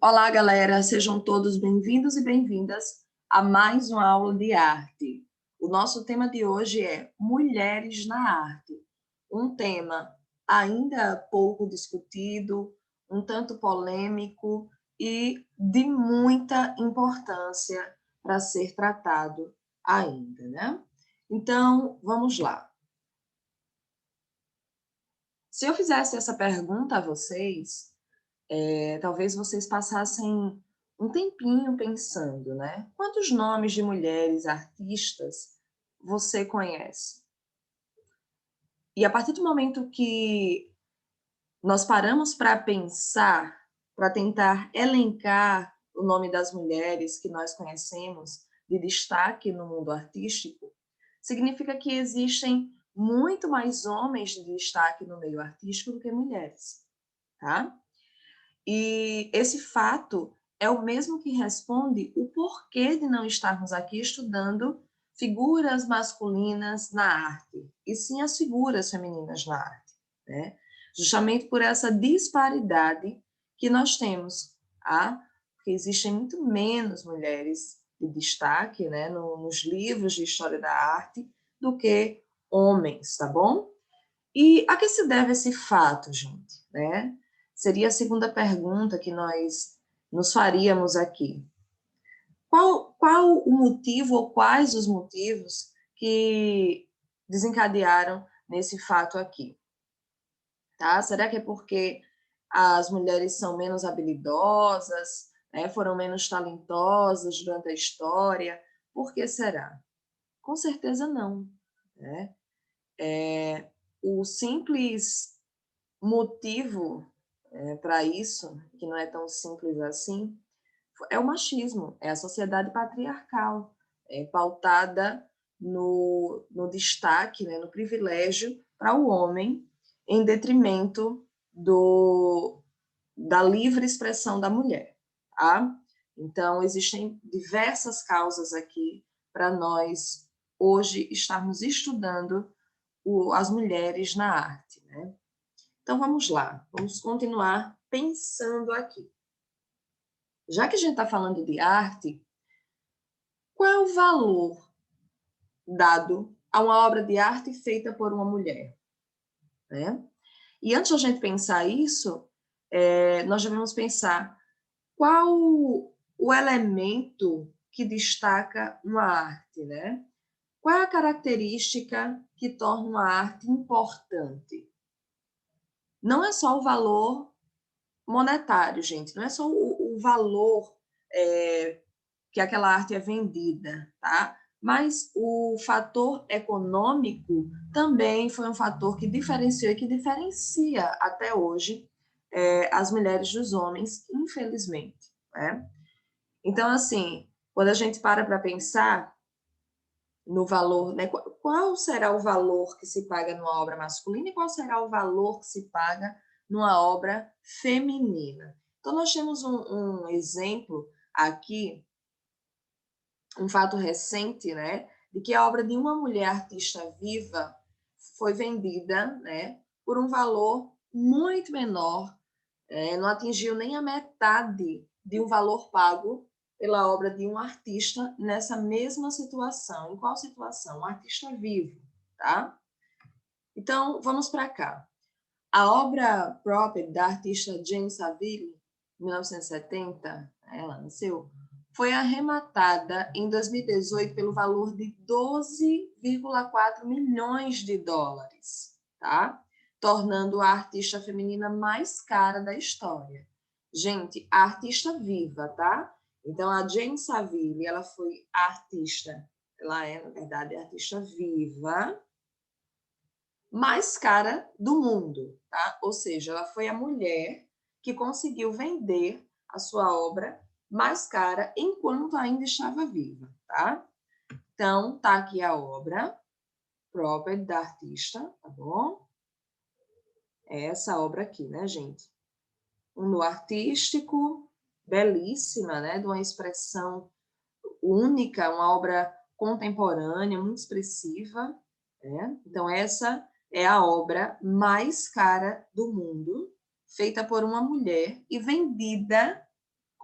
Olá, galera, sejam todos bem-vindos e bem-vindas a mais uma aula de arte. O nosso tema de hoje é Mulheres na Arte, um tema ainda pouco discutido, um tanto polêmico e de muita importância para ser tratado ainda, né? Então, vamos lá. Se eu fizesse essa pergunta a vocês, talvez vocês passassem um tempinho pensando, né? Quantos nomes de mulheres artistas você conhece? E a partir do momento que nós paramos para pensar, para tentar elencar o nome das mulheres que nós conhecemos de destaque no mundo artístico, significa que existem muito mais homens de destaque no meio artístico do que mulheres, tá? E esse fato é o mesmo que responde o porquê de não estarmos aqui estudando figuras masculinas na arte, e sim as figuras femininas na arte, né? Justamente por essa disparidade que nós temos, tá? Porque existem muito menos mulheres de destaque, né, nos livros de história da arte do que homens, tá bom? E a que se deve esse fato, gente, né? Seria a segunda pergunta que nós nos faríamos aqui. Qual o motivo ou quais os motivos que desencadearam nesse fato aqui? Tá? Será que é porque as mulheres são menos habilidosas, né? Foram menos talentosas durante a história? Por que será? Com certeza não, né? O simples motivo para isso, que não é tão simples assim, é o machismo, é a sociedade patriarcal, pautada no destaque, né, no privilégio para o homem, em detrimento da livre expressão da mulher. Tá? Então, existem diversas causas aqui para nós, hoje, estarmos estudando as mulheres na arte. Né? Então, vamos lá, vamos continuar pensando aqui. Já que a gente está falando de arte, qual é o valor dado a uma obra de arte feita por uma mulher? Né? E antes de a gente pensar isso, nós devemos pensar qual o elemento que destaca uma arte, né? Qual é a característica que torna uma arte importante? Não é só o valor monetário, gente, não é só o valor que aquela arte é vendida, tá? Mas o fator econômico também foi um fator que diferenciou e que diferencia até hoje as mulheres dos homens, infelizmente, né? Então, assim, quando a gente para pensar no valor, né? Qual será o valor que se paga numa obra masculina e qual será o valor que se paga numa obra feminina? Então, nós temos um exemplo aqui, um fato recente, né, de que a obra de uma mulher artista viva foi vendida, né, por um valor muito menor, não atingiu nem a metade de um valor pago pela obra de um artista nessa mesma situação. Em qual situação? Um artista vivo, tá? Então, vamos para cá. A obra própria da artista Jane Saville, 1970, ela nasceu, foi arrematada em 2018 pelo valor de 12,4 milhões de dólares, tá? Tornando a artista feminina mais cara da história. Gente, a artista viva, tá? Então, a Jane Saville, ela foi artista, ela é, na verdade, artista viva, mais cara do mundo, tá? Ou seja, ela foi a mulher que conseguiu vender a sua obra mais cara enquanto ainda estava viva, tá? Então, tá aqui a obra própria da artista, tá bom? É essa obra aqui, né, gente? Um nu artístico, belíssima, né? De uma expressão única, uma obra contemporânea, muito expressiva, né? Então, essa é a obra mais cara do mundo, feita por uma mulher e vendida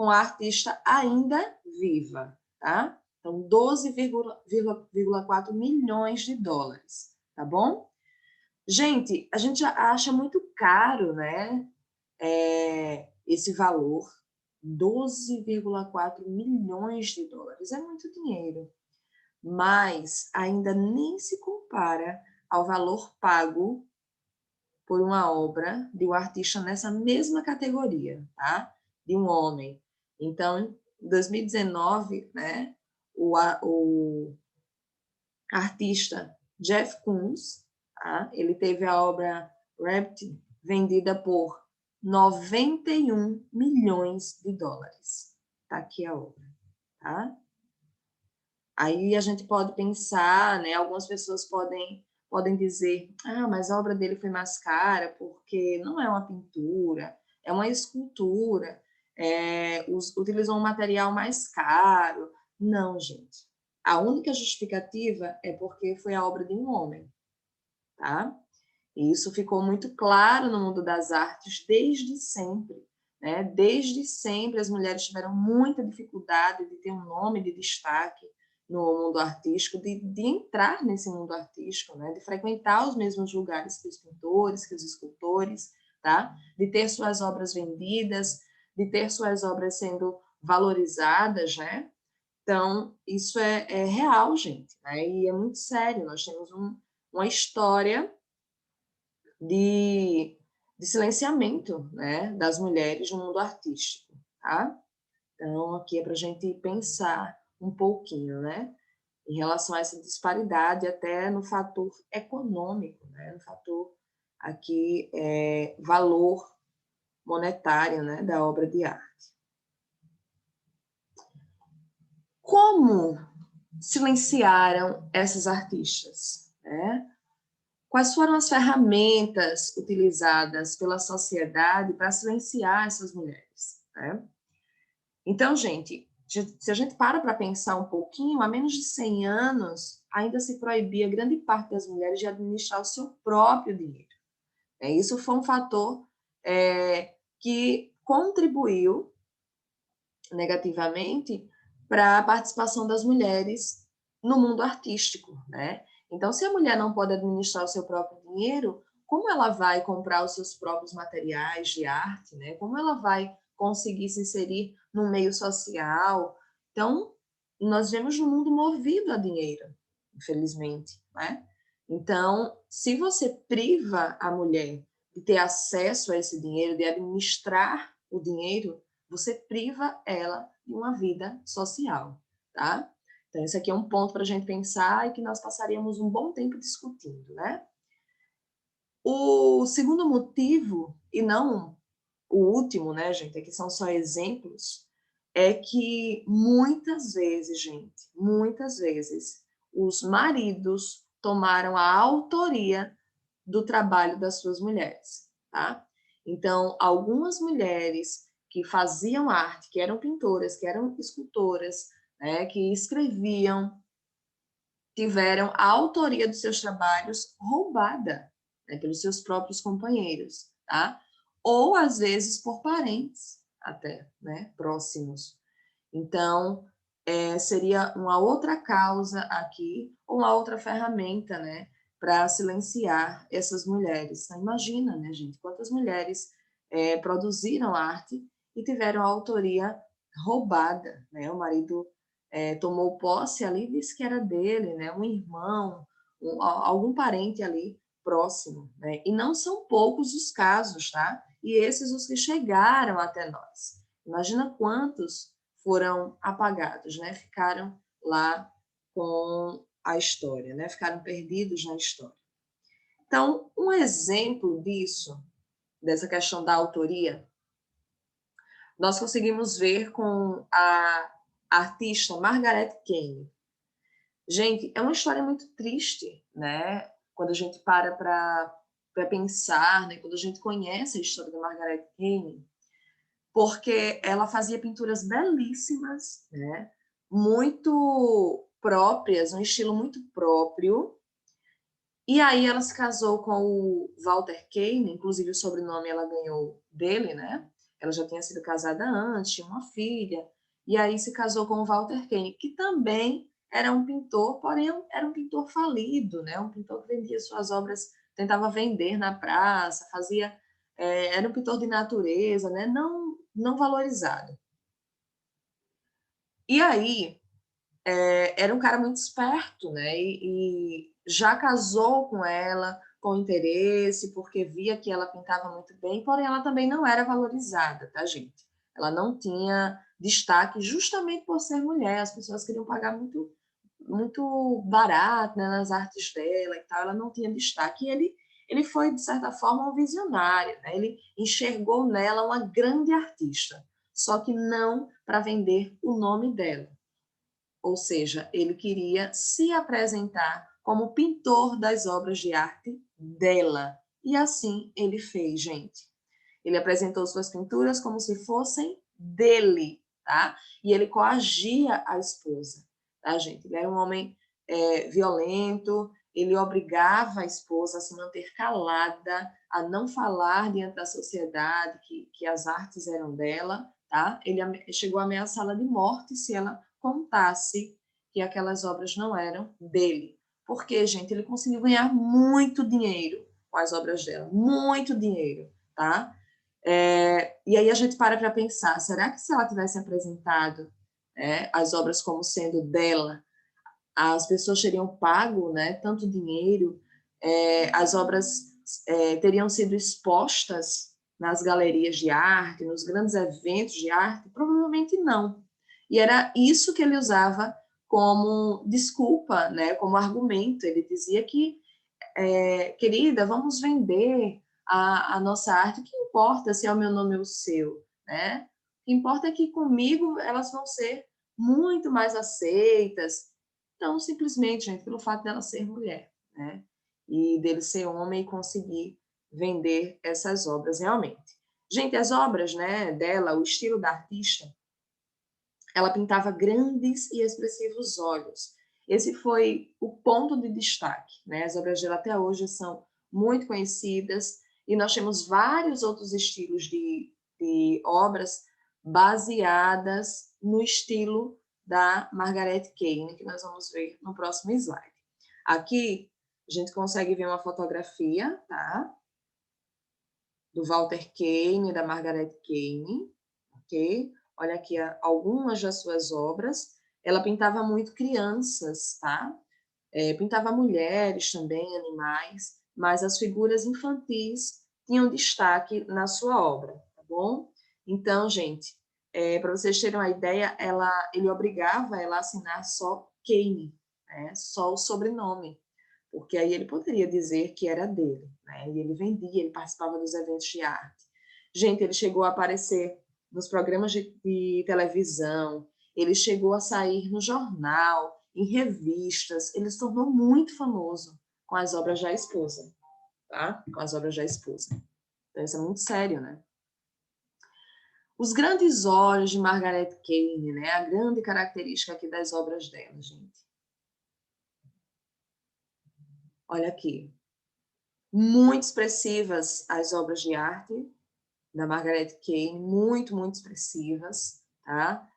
com a artista ainda viva, tá? Então, 12,4 milhões de dólares, tá bom? Gente, a gente acha muito caro, né? Esse valor, 12,4 milhões de dólares, é muito dinheiro, mas ainda nem se compara ao valor pago por uma obra de um artista nessa mesma categoria, tá? De um homem. Então, em 2019, né, o artista Jeff Koons, tá? Ele teve a obra Rabbit vendida por 91 milhões de dólares. Tá aqui a obra, tá? Aí a gente pode pensar, né? Algumas pessoas podem dizer, mas a obra dele foi mais cara porque não é uma pintura, é uma escultura, utilizou um material mais caro. Não, gente. A única justificativa é porque foi a obra de um homem, tá? E isso ficou muito claro no mundo das artes desde sempre, né? Desde sempre as mulheres tiveram muita dificuldade de ter um nome de destaque no mundo artístico, de entrar nesse mundo artístico, né? De frequentar os mesmos lugares que os pintores, que os escultores, tá? De ter suas obras vendidas, de ter suas obras sendo valorizadas, né? Então, isso é real, gente, né? E é muito sério. Nós temos uma história de silenciamento, né, das mulheres no mundo artístico, tá? Então, aqui é para a gente pensar um pouquinho, né, em relação a essa disparidade, até no fator econômico, né, no fator aqui, valor monetário, né, da obra de arte. Como silenciaram essas artistas, né? Quais foram as ferramentas utilizadas pela sociedade para silenciar essas mulheres, né? Então, gente, se a gente para pensar um pouquinho, há menos de 100 anos, ainda se proibia grande parte das mulheres de administrar o seu próprio dinheiro. Isso foi um fator que contribuiu negativamente para a participação das mulheres no mundo artístico, né? Então, se a mulher não pode administrar o seu próprio dinheiro, como ela vai comprar os seus próprios materiais de arte, né? Como ela vai conseguir se inserir no meio social? Então, nós vemos um mundo movido a dinheiro, infelizmente, né? Então, se você priva a mulher de ter acesso a esse dinheiro, de administrar o dinheiro, você priva ela de uma vida social, tá? Então, esse aqui é um ponto para a gente pensar e que nós passaríamos um bom tempo discutindo, né? O segundo motivo, e não o último, né, gente, aqui são só exemplos, é que muitas vezes, gente, muitas vezes, os maridos tomaram a autoria do trabalho das suas mulheres, tá? Então, algumas mulheres que faziam arte, que eram pintoras, que eram escultoras, né, que escreviam, tiveram a autoria dos seus trabalhos roubada, né, pelos seus próprios companheiros, tá? Ou às vezes por parentes até, né, próximos. Então, seria uma outra causa aqui, ou uma outra ferramenta, né, para silenciar essas mulheres. Então, imagina, né, gente, quantas mulheres produziram arte e tiveram a autoria roubada, né? O marido tomou posse ali e disse que era dele, né? Um irmão, algum parente ali próximo, né? E não são poucos os casos, tá? E esses os que chegaram até nós. Imagina quantos foram apagados, né? Ficaram lá com a história, né? Ficaram perdidos na história. Então, um exemplo disso, dessa questão da autoria, nós conseguimos ver com a artista Margaret Kane. Gente, é uma história muito triste, né? Quando a gente para pensar, né? Quando a gente conhece a história da Margaret Kane, porque ela fazia pinturas belíssimas, né? Muito próprias, um estilo muito próprio. E aí ela se casou com o Walter Kane, inclusive o sobrenome ela ganhou dele, né? ela já tinha sido casada antes, tinha uma filha, e aí se casou com o Walter Koenig, que também era um pintor, porém era um pintor falido, né? Um pintor que vendia suas obras, tentava vender na praça, fazia, era um pintor de natureza, né? Não valorizado. E aí, era um cara muito esperto, né? E já casou com ela com interesse, porque via que ela pintava muito bem, porém ela também não era valorizada, tá, gente? Ela não tinha destaque justamente por ser mulher, as pessoas queriam pagar muito barato, né, nas artes dela e tal, ela não tinha destaque. E ele foi, de certa forma, um visionário, né? Ele enxergou nela uma grande artista, só que não para vender o nome dela. Ou seja, ele queria se apresentar como pintor das obras de arte dela. E assim ele fez, gente. Ele apresentou suas pinturas como se fossem dele, tá? E ele coagia a esposa, tá, gente? Ele era um homem violento, ele obrigava a esposa a se manter calada, a não falar diante da sociedade que as artes eram dela, tá? Ele chegou a ameaçá-la de morte se ela contasse que aquelas obras não eram dele. Porque, gente, ele conseguiu ganhar muito dinheiro com as obras dela, muito dinheiro, tá? E aí a gente para pensar, será que se ela tivesse apresentado as obras como sendo dela, as pessoas teriam pago, né, tanto dinheiro, as obras teriam sido expostas nas galerias de arte, nos grandes eventos de arte? Provavelmente não. E era isso que ele usava como desculpa, né, como argumento. Ele dizia que, querida, vamos vender a nossa arte, o que importa se é o meu nome ou o seu, né? O que importa é que comigo elas vão ser muito mais aceitas. Então, simplesmente, gente, pelo fato dela ser mulher, né? E dele ser homem e conseguir vender essas obras realmente. Gente, as obras, né, dela, o estilo da artista, ela pintava grandes e expressivos olhos. Esse foi o ponto de destaque, né? As obras dela até hoje são muito conhecidas e nós temos vários outros estilos de obras baseadas no estilo da Margaret Koenig, que nós vamos ver no próximo slide. Aqui a gente consegue ver uma fotografia, tá? Do Walter Koenig, da Margaret Koenig, ok? Olha aqui algumas das suas obras. Ela pintava muito crianças, tá? Pintava mulheres também, animais, mas as figuras infantis tinham destaque na sua obra, tá bom? Então, gente, para vocês terem uma ideia, ele obrigava ela a assinar só Koenig, né? Só o sobrenome, porque aí ele poderia dizer que era dele, né? E ele vendia, ele participava dos eventos de arte. Gente, ele chegou a aparecer nos programas de televisão, ele chegou a sair no jornal, em revistas, ele se tornou muito famoso com as obras da esposa, tá? Com as obras da esposa. Então, isso é muito sério, né? Os grandes olhos de Margaret Koenig, né? A grande característica aqui das obras dela, gente. Olha aqui. Muito expressivas as obras de arte da Margaret Koenig, muito expressivas, tá?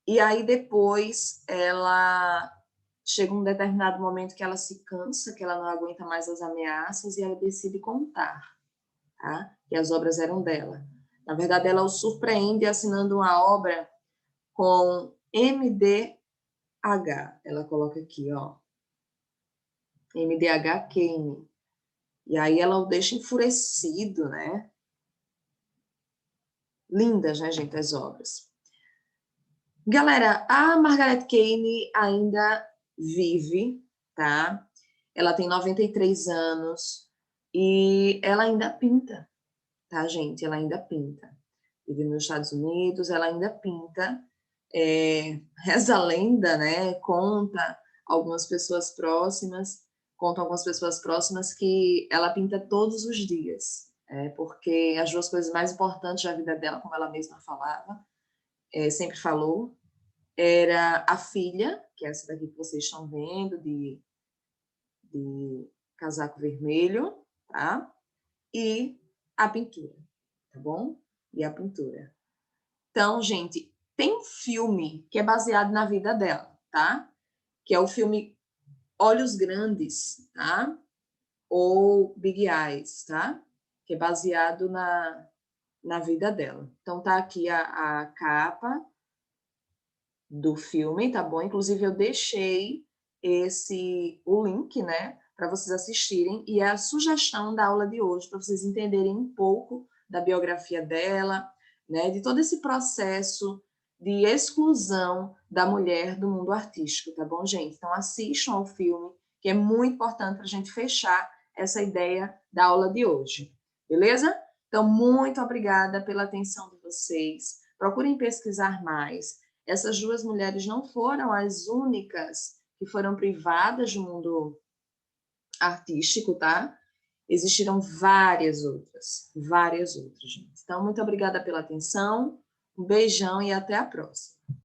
E aí depois ela chega um determinado momento que ela se cansa, que ela não aguenta mais as ameaças e ela decide contar, tá? Que as obras eram dela. Na verdade, ela o surpreende assinando uma obra com MDH. Ela coloca aqui, ó, MDH Koenig. E aí ela o deixa enfurecido, né? Lindas, né, gente, as obras. Galera, a Margaret Koenig ainda vive, tá? Ela tem 93 anos e ela ainda pinta, tá, gente? Ela ainda pinta. Vive nos Estados Unidos, ela ainda pinta. Reza a lenda, né? Contam algumas pessoas próximas que ela pinta todos os dias, porque as duas coisas mais importantes da vida dela, como ela mesma falava, sempre falou, era a filha, que é essa daqui que vocês estão vendo, de casaco vermelho, tá? E a pintura, tá bom? e a pintura. Então, gente, tem um filme que é baseado na vida dela, tá? Que é o filme Olhos Grandes, tá? Ou Big Eyes, tá? Que é baseado na vida dela. Então, tá aqui a capa do filme, tá bom? Inclusive, eu deixei o link, né? Para vocês assistirem. E é a sugestão da aula de hoje, para vocês entenderem um pouco da biografia dela, né? De todo esse processo de exclusão da mulher do mundo artístico, tá bom, gente? Então, assistam ao filme, que é muito importante para a gente fechar essa ideia da aula de hoje. Beleza? Então, muito obrigada pela atenção de vocês. Procurem pesquisar mais. Essas duas mulheres não foram as únicas que foram privadas do mundo artístico, tá? Existiram várias outras, gente. Então, muito obrigada pela atenção, um beijão e até a próxima.